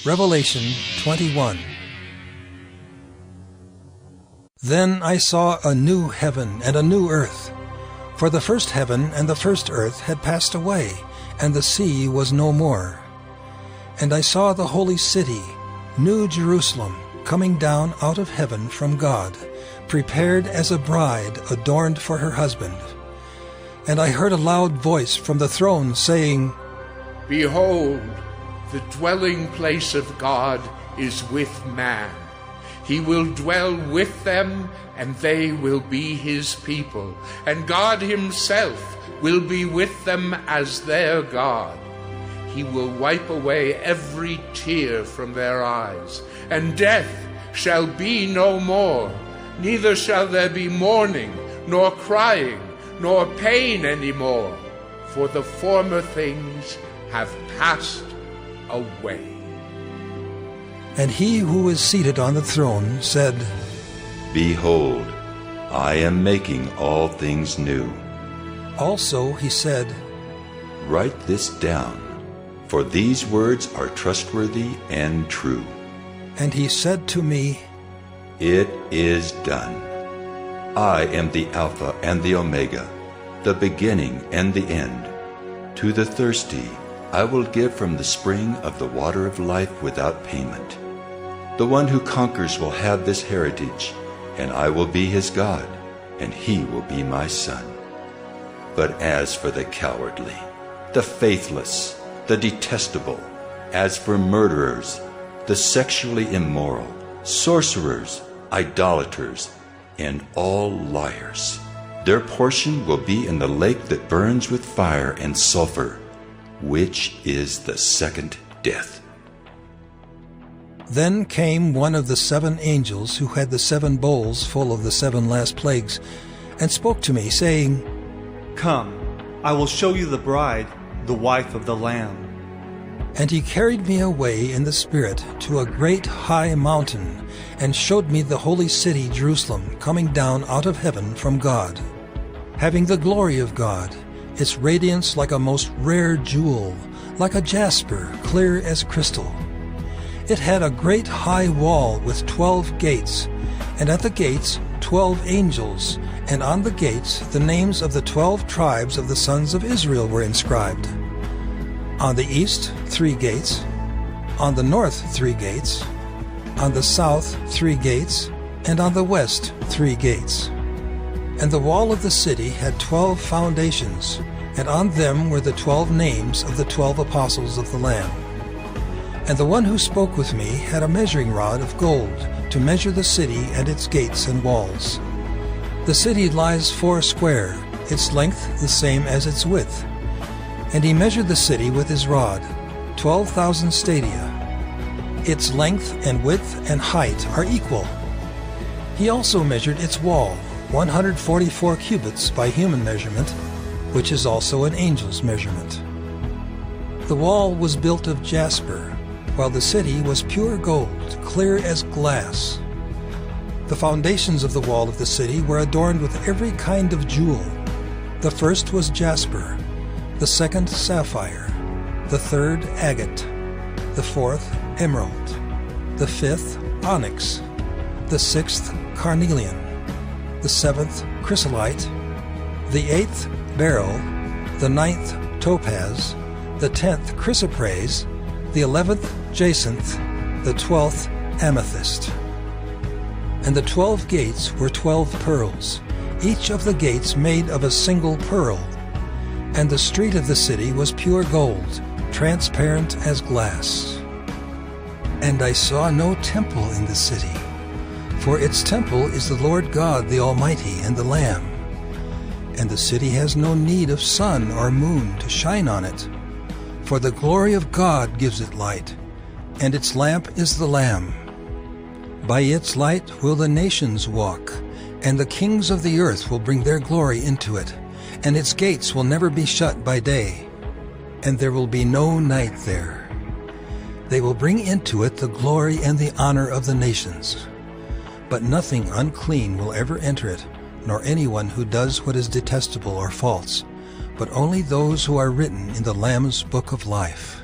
Revelation 21. Then I saw a new heaven and a new earth. For the first heaven and the first earth had passed away, and the sea was no more. And I saw the holy city, New Jerusalem, coming down out of heaven from God, prepared as a bride adorned for her husband. And I heard a loud voice from the throne saying, Behold, the dwelling place of God is with man. He will dwell with them, and they will be his people, and God himself will be with them as their God. He will wipe away every tear from their eyes, and death shall be no more. Neither shall there be mourning, nor crying, nor pain any more, for the former things have passed away. And he who is seated on the throne said, Behold, I am making all things new. Also he said, Write this down, for these words are trustworthy and true. And he said to me, It is done. I am the Alpha and the Omega, the beginning and the end. To the thirsty I will give from the spring of the water of life without payment. The one who conquers will have this heritage, and I will be his God, and he will be my son. But as for the cowardly, the faithless, the detestable, as for murderers, the sexually immoral, sorcerers, idolaters, and all liars, their portion will be in the lake that burns with fire and sulfur, which is the second death. Then came one of the 7 angels who had the 7 bowls full of the 7 last plagues, and spoke to me, saying, Come, I will show you the bride, the wife of the Lamb. And he carried me away in the Spirit to a great high mountain, and showed me the holy city Jerusalem coming down out of heaven from God, having the glory of God, its radiance like a most rare jewel, like a jasper, clear as crystal. It had a great high wall with 12 gates, and at the gates 12 angels, and on the gates the names of the 12 tribes of the sons of Israel were inscribed. On the east 3 gates, on the north 3 gates, on the south 3 gates, and on the west 3 gates. And the wall of the city had 12 foundations, and on them were the 12 names of the 12 apostles of the Lamb. And the one who spoke with me had a measuring rod of gold to measure the city and its gates and walls. The city lies 4 square, its length the same as its width. And he measured the city with his rod, 12,000 stadia. Its length and width and height are equal. He also measured its wall, 144 cubits by human measurement, which is also an angel's measurement. The wall was built of jasper, while the city was pure gold, clear as glass. The foundations of the wall of the city were adorned with every kind of jewel. The first was jasper, the second sapphire, the third agate, the fourth emerald, the fifth onyx, the sixth carnelian, the seventh chrysolite, the eighth beryl, the ninth topaz, the 10th chrysoprase, the 11th jacinth, the 12th amethyst. And the 12 gates were 12 pearls, each of the gates made of a single pearl. And the street of the city was pure gold, transparent as glass. And I saw no temple in the city, for its temple is the Lord God the Almighty and the Lamb. And the city has no need of sun or moon to shine on it, for the glory of God gives it light, and its lamp is the Lamb. By its light will the nations walk, and the kings of the earth will bring their glory into it, and its gates will never be shut by day, and there will be no night there. They will bring into it the glory and the honor of the nations. But nothing unclean will ever enter it, nor anyone who does what is detestable or false, but only those who are written in the Lamb's book of life.